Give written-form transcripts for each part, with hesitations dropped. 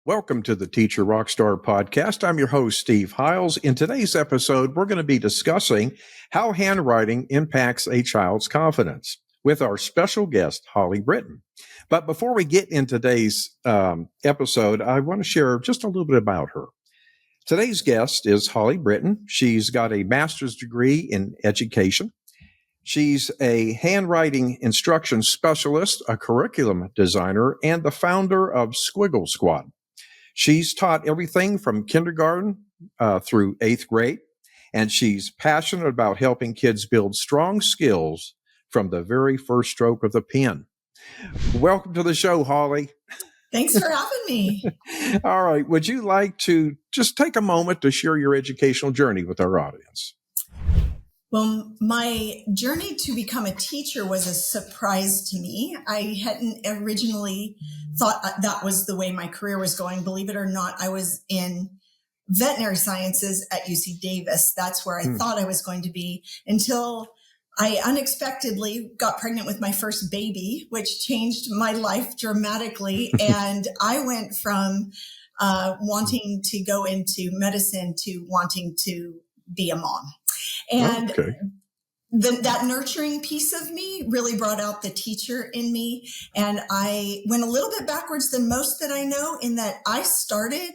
Welcome to the Teacher RockStar podcast. I'm your host, Steve Hiles. In today's episode, we're going to be discussing how handwriting impacts a child's confidence with our special guest, Holly Britton. But before we get in today's episode, I want to share just a little bit about her. Today's guest is Holly Britton. She's got a master's degree in education. She's a handwriting instruction specialist, a curriculum designer, and the founder of Squiggle Squad. She's taught everything from kindergarten through 8th grade, and she's passionate about helping kids build strong skills from the very first stroke of the pen. Welcome to the show, Holly. Thanks for having me. All right. Would you like to just take a moment to share your educational journey with our audience? Well, my journey to become a teacher was a surprise to me. I hadn't originally thought that was the way my career was going. Believe it or not, I was in veterinary sciences at UC Davis. That's where I thought I was going to be until I unexpectedly got pregnant with my first baby, which changed my life dramatically. And I went from wanting to go into medicine to wanting to be a mom. And that nurturing piece of me really brought out the teacher in me. And I went a little bit backwards than most that I know in that I started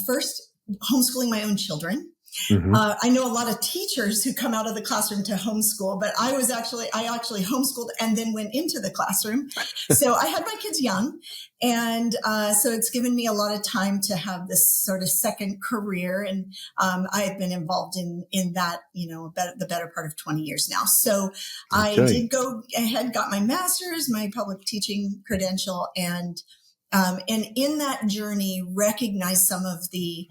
first homeschooling my own children. Mm-hmm. I know a lot of teachers who come out of the classroom to homeschool, but I actually homeschooled and then went into the classroom. So I had my kids young. And so it's given me a lot of time to have this sort of second career. And I've been involved in that, the better part of 20 years now. So I did go ahead, got my master's, my public teaching credential, and in that journey, recognized some of the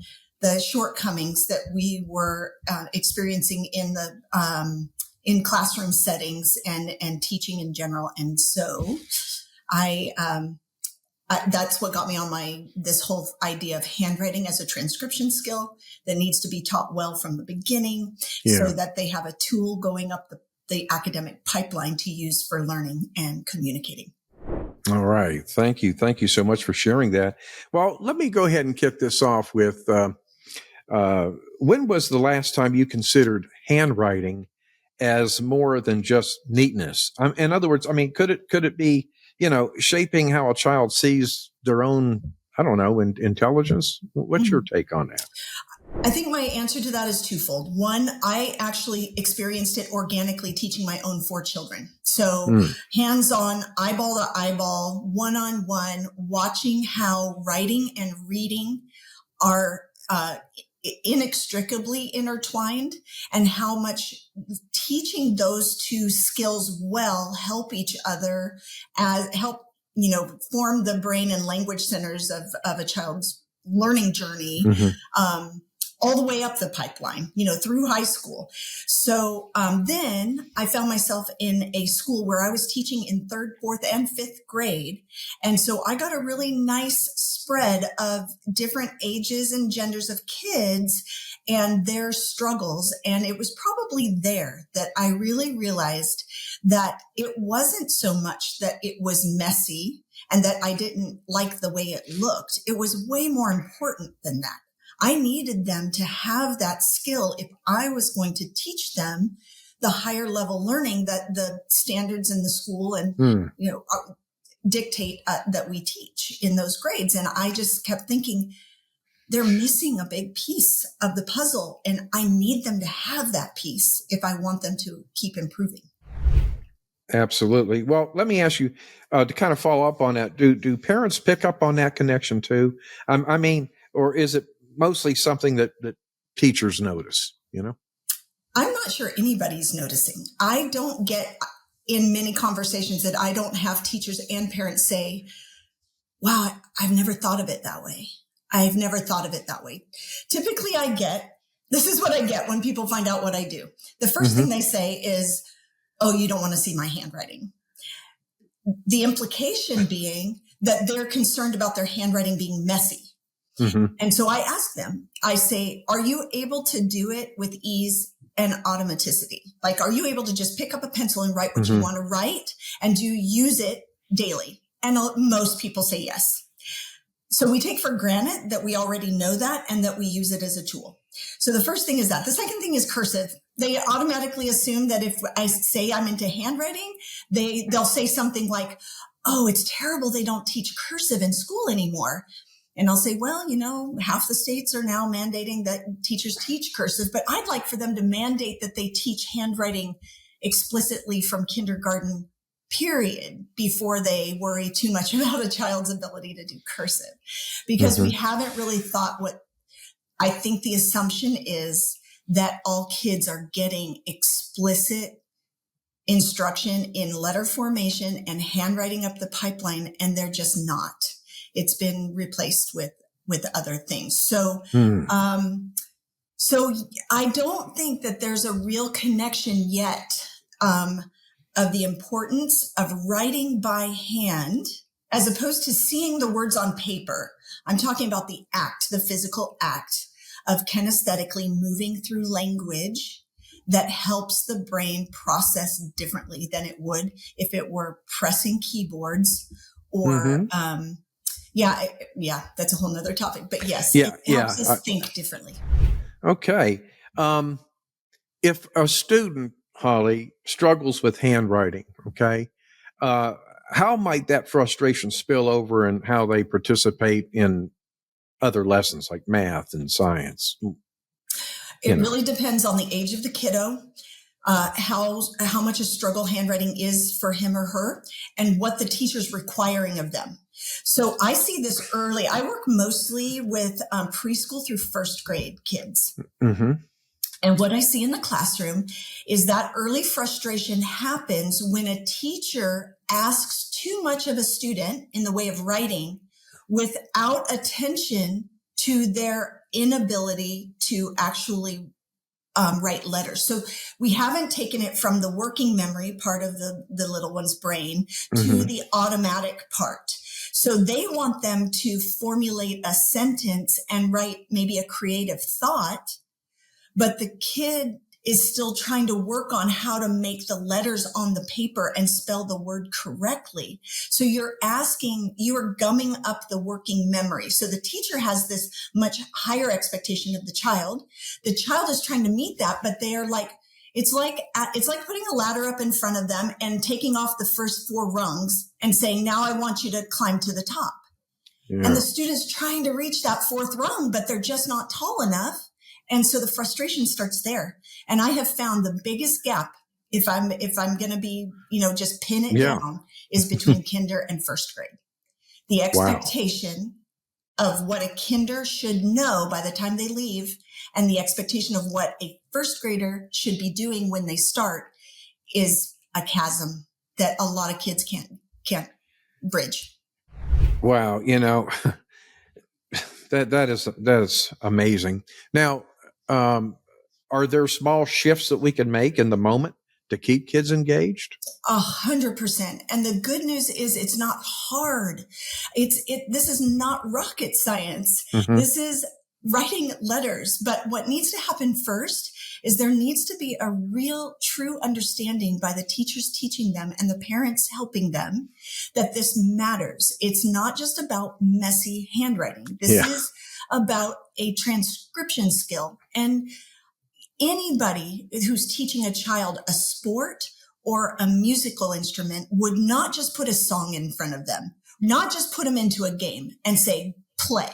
shortcomings that we were experiencing in classroom settings and teaching in general. And so that's what got me on this whole idea of handwriting as a transcription skill that needs to be taught well from the beginning so that they have a tool going up the academic pipeline to use for learning and communicating. All right. Thank you. Thank you so much for sharing that. Well, let me go ahead and kick this off with, when was the last time you considered handwriting as more than just neatness? In other words, could it be, shaping how a child sees their own, intelligence? What's your take on that? I think my answer to that is twofold. One, I actually experienced it organically teaching my own 4 children. So hands-on, eyeball to eyeball, one-on-one, watching how writing and reading are inextricably intertwined and how much teaching those 2 skills well help each other form the brain and language centers of a child's learning journey. Mm-hmm. All the way up the pipeline, through high school. So then I found myself in a school where I was teaching in 3rd, 4th, and 5th grade. And so I got a really nice spread of different ages and genders of kids and their struggles. And it was probably there that I really realized that it wasn't so much that it was messy and that I didn't like the way it looked. It was way more important than that. I needed them to have that skill if I was going to teach them the higher level learning that the standards in the school and, dictate that we teach in those grades. And I just kept thinking they're missing a big piece of the puzzle and I need them to have that piece if I want them to keep improving. Absolutely. Well, let me ask you to kind of follow up on that. Do parents pick up on that connection too? Or is it mostly something that teachers notice, I'm not sure anybody's noticing. I don't get in many conversations that I don't have teachers and parents say, wow, I've never thought of it that way. I've never thought of it that way. Typically this is what I get when people find out what I do. The first thing they say is, oh, you don't want to see my handwriting. The implication being that they're concerned about their handwriting being messy. Mm-hmm. And so I ask them, I say, are you able to do it with ease and automaticity? Like, are you able to just pick up a pencil and write what you want to write? And do you use it daily? And most people say yes. So we take for granted that we already know that and that we use it as a tool. So the first thing is that. The second thing is cursive. They automatically assume that if I say I'm into handwriting, they'll say something like, oh, it's terrible they don't teach cursive in school anymore. And I'll say, well, half the states are now mandating that teachers teach cursive, but I'd like for them to mandate that they teach handwriting explicitly from kindergarten, period, before they worry too much about a child's ability to do cursive. Because we haven't really thought what I think the assumption is that all kids are getting explicit instruction in letter formation and handwriting up the pipeline, and they're just not. It's been replaced with other things. So, so I don't think that there's a real connection yet of the importance of writing by hand as opposed to seeing the words on paper. I'm talking about the act, the physical act of kinesthetically moving through language that helps the brain process differently than it would if it were pressing keyboards or, that's a whole nother topic. But yes, it helps us think differently. Okay. If a student, Holly, struggles with handwriting, okay, how might that frustration spill over in how they participate in other lessons like math and science? It really depends on the age of the kiddo, how much a struggle handwriting is for him or her, and what the teacher's requiring of them. So I see this early. I work mostly with preschool through first grade kids. Mm-hmm. And what I see in the classroom is that early frustration happens when a teacher asks too much of a student in the way of writing without attention to their inability to actually write letters. So we haven't taken it from the working memory part of the little one's brain to the automatic part. So they want them to formulate a sentence and write maybe a creative thought, but the kid is still trying to work on how to make the letters on the paper and spell the word correctly. So you are gumming up the working memory. So the teacher has this much higher expectation of the child. The child is trying to meet that, but they are like, it's like putting a ladder up in front of them and taking off the first 4 rungs and saying, now I want you to climb to the top. Yeah. And the student's trying to reach that 4th rung, but they're just not tall enough. And so the frustration starts there. And I have found the biggest gap, if I'm going to be, just pin it down, is between kinder and first grade. The expectation of what a kinder should know by the time they leave and the expectation of what a first grader should be doing when they start is a chasm that a lot of kids can't bridge. Wow. That is amazing. Now, are there small shifts that we can make in the moment to keep kids engaged? 100%. And the good news is it's not hard. This is not rocket science. Mm-hmm. This is writing letters. But what needs to happen first is there needs to be a real, true understanding by the teachers teaching them and the parents helping them that this matters. It's not just about messy handwriting. This is about a transcription skill. And anybody who's teaching a child a sport or a musical instrument would not just put a song in front of them, not just put them into a game and say, play.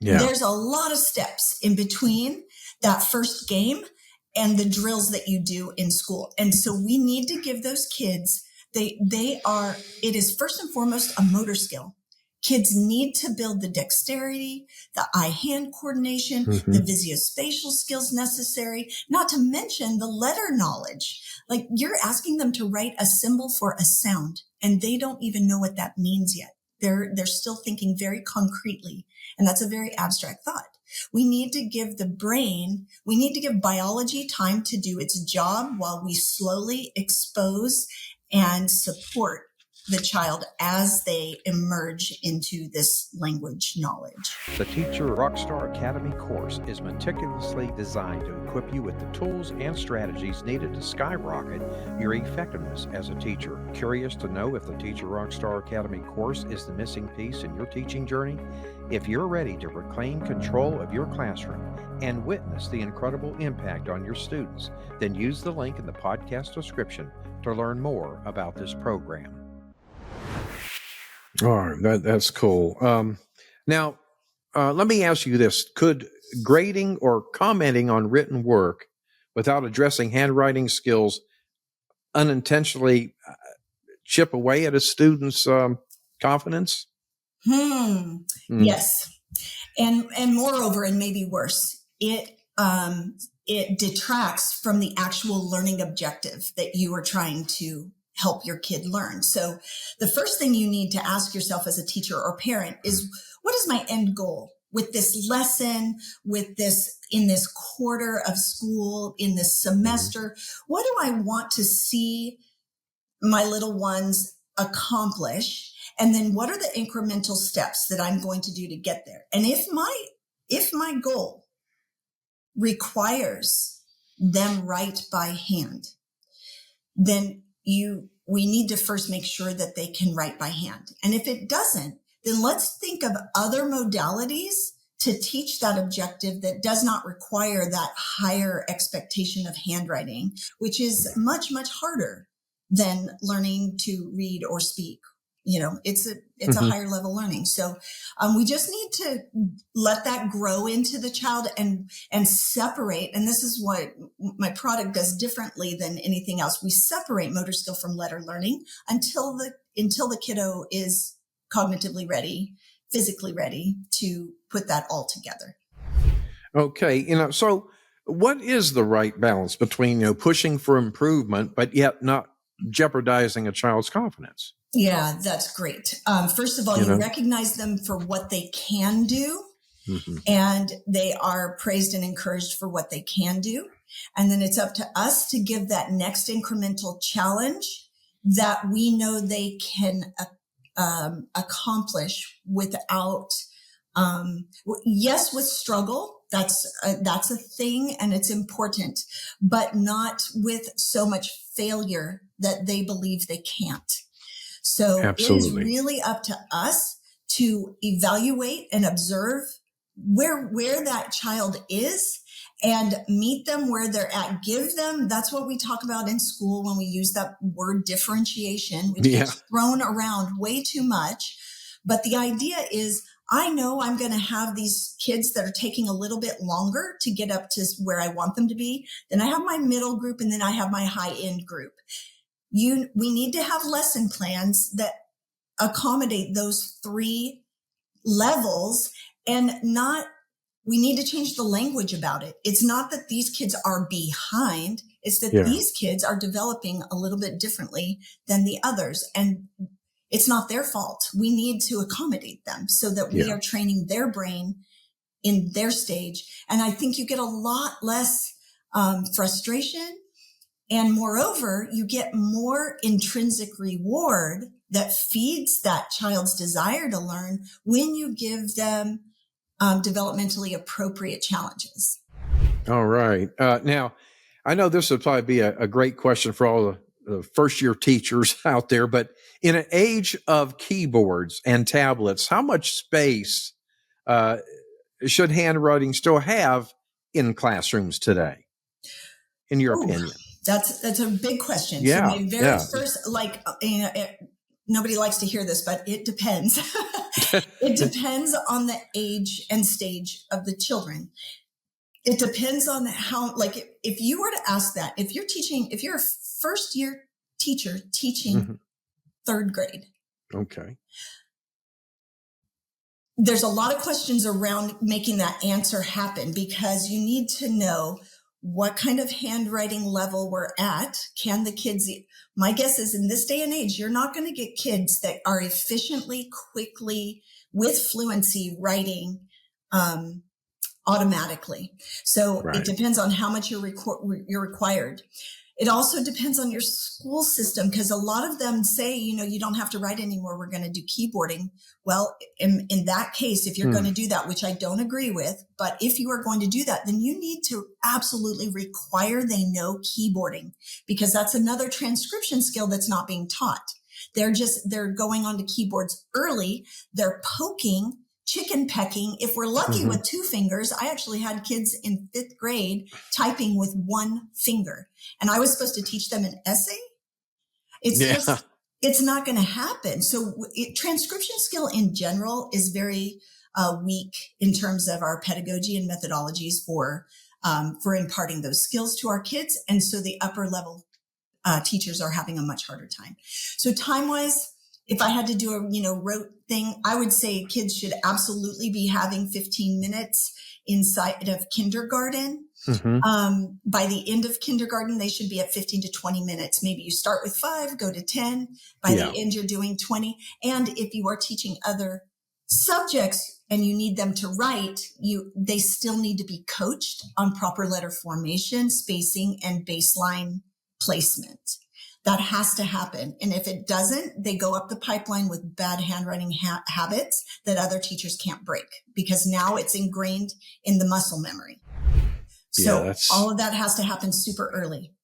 Yeah. There's a lot of steps in between that first game and the drills that you do in school. And so we need to give those kids, it is first and foremost a motor skill. Kids need to build the dexterity, the eye-hand coordination, the visuospatial skills necessary, not to mention the letter knowledge. Like you're asking them to write a symbol for a sound, and they don't even know what that means yet. They're still thinking very concretely, and that's a very abstract thought. We need to give biology time to do its job while we slowly expose and support the child as they emerge into this language knowledge. The Teacher RockStar Academy course is meticulously designed to equip you with the tools and strategies needed to skyrocket your effectiveness as a teacher. Curious to know if the Teacher RockStar Academy course is the missing piece in your teaching journey? If you're ready to reclaim control of your classroom and witness the incredible impact on your students, then use the link in the podcast description to learn more about this program. All right, that's cool. Now, let me ask you this. Could grading or commenting on written work without addressing handwriting skills unintentionally chip away at a student's confidence? Yes. And moreover, and maybe worse, it detracts from the actual learning objective that you are trying to help your kid learn. So the first thing you need to ask yourself as a teacher or parent is, what is my end goal with this lesson, with this, in this quarter of school, in this semester? What do I want to see my little ones accomplish? And then what are the incremental steps that I'm going to do to get there? And if my goal requires them write by hand, then we need to first make sure that they can write by hand. And if it doesn't, then let's think of other modalities to teach that objective that does not require that higher expectation of handwriting, which is much, much harder than learning to read or speak. You know, it's a higher level learning. So we just need to let that grow into the child and separate. And this is what my product does differently than anything else. We separate motor skill from letter learning until the kiddo is cognitively ready, physically ready to put that all together. Okay. So what is the right balance between, pushing for improvement, but yet not jeopardizing a child's confidence? Yeah, that's great. First of all, you recognize them for what they can do, and they are praised and encouraged for what they can do. And then it's up to us to give that next incremental challenge that we know they can accomplish without, yes, with struggle. That's a thing, and it's important, but not with so much failure that they believe they can't. So Absolutely. It is really up to us to evaluate and observe where that child is and meet them where they're at. Give them, that's what we talk about in school when we use that word differentiation, which gets thrown around way too much. But the idea is, I know I'm going to have these kids that are taking a little bit longer to get up to where I want them to be. Then I have my middle group, and then I have my high end group. We need to have lesson plans that accommodate those three levels, and we need to change the language about it. It's not that these kids are behind. It's that these kids are developing a little bit differently than the others. And it's not their fault. We need to accommodate them so that we are training their brain in their stage. And I think you get a lot less frustration. And moreover, you get more intrinsic reward that feeds that child's desire to learn when you give them developmentally appropriate challenges. All right. Now, I know this would probably be a great question for all the first-year teachers out there, but in an age of keyboards and tablets, how much space should handwriting still have in classrooms today, in your opinion? That's a big question. Yeah, so my very first, nobody likes to hear this, but it depends. It depends on the age and stage of the children. It depends on how, if you were to ask that, if you're a first year teacher teaching third grade. Okay. There's a lot of questions around making that answer happen, because you need to know what kind of handwriting level we're at. Can the kids, my guess is in this day and age, you're not going to get kids that are efficiently, quickly, with fluency writing automatically. So it depends on how much you're required. It also depends on your school system, because a lot of them say, you don't have to write anymore. We're going to do keyboarding. Well, in that case, if you're going to do that, which I don't agree with, but if you are going to do that, then you need to absolutely require they know keyboarding, because that's another transcription skill that's not being taught. They're going onto keyboards early. They're poking, chicken pecking. If we're lucky with 2 fingers, I actually had kids in 5th grade typing with 1 finger, and I was supposed to teach them an essay. It's not going to happen. So transcription skill in general is very weak in terms of our pedagogy and methodologies for imparting those skills to our kids. And so the upper level teachers are having a much harder time. So time-wise, if I had to do a, rote thing, I would say kids should absolutely be having 15 minutes inside of kindergarten. By the end of kindergarten, they should be at 15 to 20 minutes. Maybe you start with 5, go to 10. By the end, you're doing 20. And if you are teaching other subjects and you need them to write, they still need to be coached on proper letter formation, spacing, and baseline placement. That has to happen. And if it doesn't, they go up the pipeline with bad handwriting habits that other teachers can't break, because now it's ingrained in the muscle memory. So all of that has to happen super early.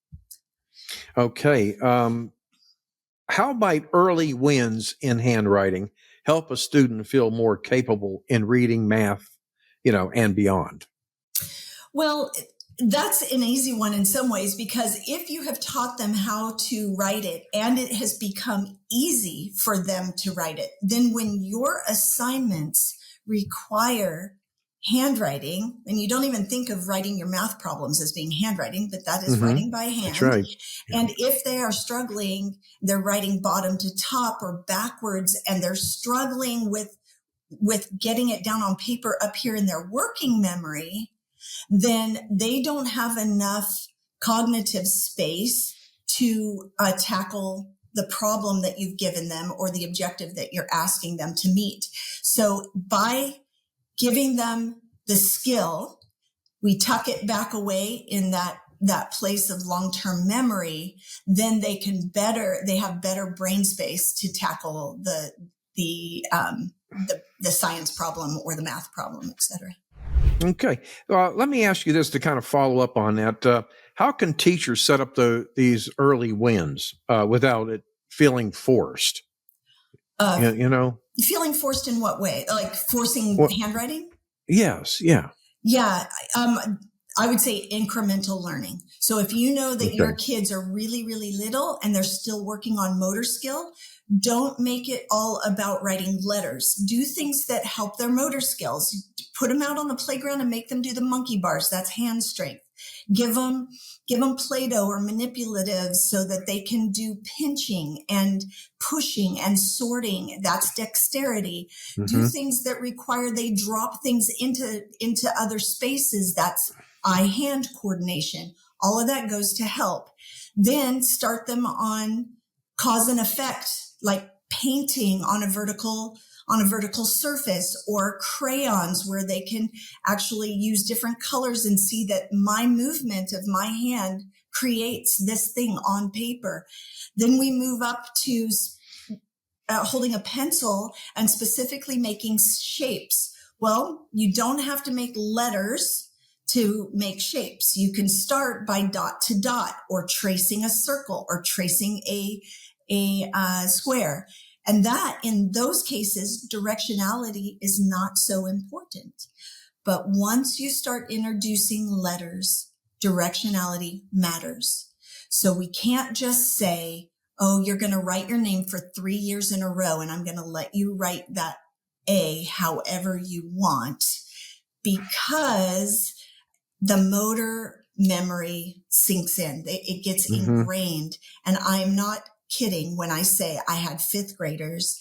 Okay. How might early wins in handwriting help a student feel more capable in reading, math, and beyond? Well, that's an easy one in some ways, because if you have taught them how to write it and it has become easy for them to write it, then when your assignments require handwriting, and you don't even think of writing your math problems as being handwriting, but that is writing by hand. That's right. Yeah. And if they are struggling, they're writing bottom to top or backwards, and they're struggling with getting it down on paper up here in their working memory, then they don't have enough cognitive space to tackle the problem that you've given them or the objective that you're asking them to meet. So by giving them the skill, we tuck it back away in that place of long-term memory, then they have better brain space to tackle the science problem or the math problem, et cetera. Okay. Let me ask you this to kind of follow up on that. How can teachers set up these early wins without it feeling forced? Feeling forced in what way? Like forcing handwriting? Yes. Yeah. Yeah. I would say incremental learning. So if you know that your kids are really, really little and they're still working on motor skill, don't make it all about writing letters. Do things that help their motor skills. Put them out on the playground and make them do the monkey bars. That's hand strength. Give them Play-Doh or manipulatives so that they can do pinching and pushing and sorting. That's dexterity. Do things that require they drop things into other spaces. That's eye-hand coordination. All of that goes to help. Then start them on cause and effect, like painting on a vertical surface, or crayons where they can actually use different colors and see that my movement of my hand creates this thing on paper. Then we move up to holding a pencil and specifically making shapes. Well, you don't have to make letters to make shapes. You can start by dot to dot, or tracing a circle, or tracing a square. And that, in those cases, directionality is not so important. But once you start introducing letters, directionality matters. So we can't just say, oh, you're going to write your name for 3 years in a row, and I'm going to let you write that A however you want, because the motor memory sinks in. It gets ingrained. And I'm not kidding when I say I had 5th graders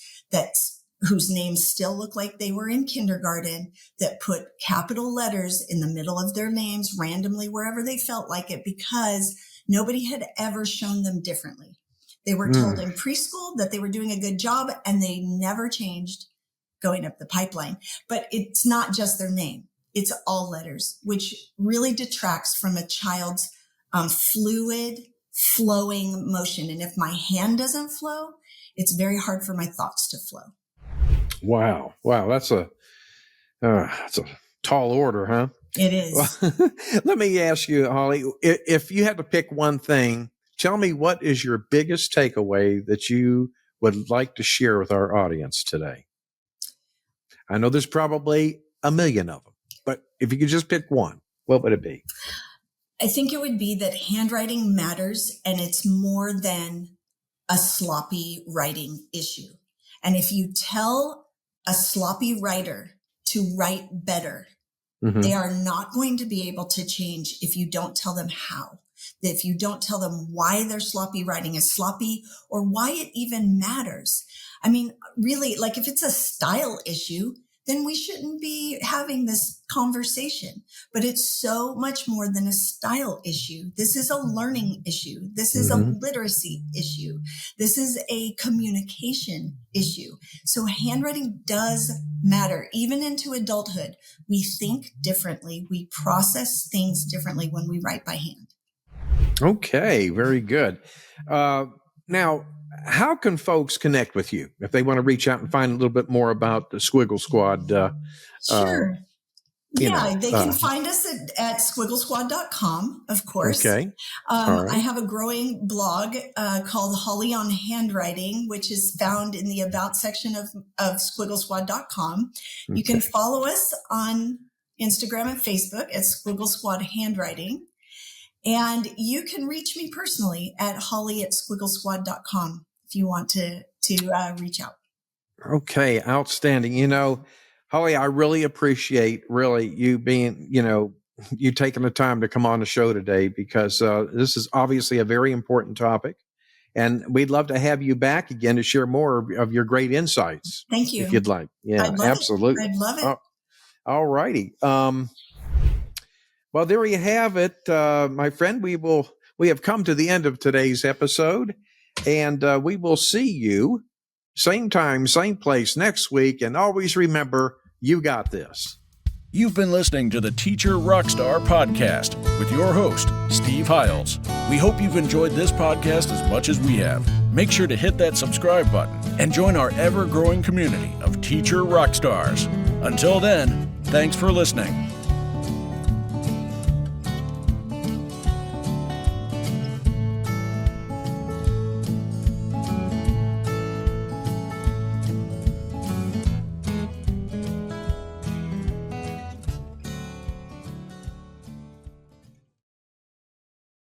whose names still look like they were in kindergarten, that put capital letters in the middle of their names randomly wherever they felt like it, because nobody had ever shown them differently. They were told in preschool that they were doing a good job, and they never changed going up the pipeline. But it's not just their name. It's all letters, which really detracts from a child's fluid flowing motion. And if my hand doesn't flow, it's very hard for my thoughts to flow. Wow. That's a tall order, huh? It is. Well, let me ask you, Holly, if you had to pick one thing, tell me what is your biggest takeaway that you would like to share with our audience today? I know there's probably a million of them, but if you could just pick one, what would it be? I think it would be that handwriting matters, and it's more than a sloppy writing issue. And if you tell a sloppy writer to write better, they are not going to be able to change if you don't tell them how. If you don't tell them why their sloppy writing is sloppy or why it even matters. I mean, really, like if it's a style issue, then we shouldn't be having this conversation. But it's so much more than a style issue. This is a learning issue. This is a literacy issue. This is a communication issue. So handwriting does matter. Even into adulthood, we think differently. We process things differently when we write by hand. Okay, very good. Now, how can folks connect with you if they want to reach out and find a little bit more about the Squiggle Squad? Sure. They can find us at squigglesquad.com, of course. Okay. Right. I have a growing blog called Holly on Handwriting, which is found in the About section of squigglesquad.com. Okay. You can follow us on Instagram and Facebook at Squiggle Squad Handwriting. And you can reach me personally at holly@squigglesquad.com if you want to reach out. Okay, outstanding. You know, Holly, I really appreciate you being, you taking the time to come on the show today, because this is obviously a very important topic. And we'd love to have you back again to share more of your great insights. Thank you. If you'd like. Yeah, absolutely. I'd love it. All righty. Well, there you have it, my friend. We have come to the end of today's episode, and we will see you same time, same place next week. And always remember, you got this. You've been listening to the Teacher RockStar podcast with your host, Steve Hiles. We hope you've enjoyed this podcast as much as we have. Make sure to hit that subscribe button and join our ever-growing community of Teacher RockStars. Until then, thanks for listening.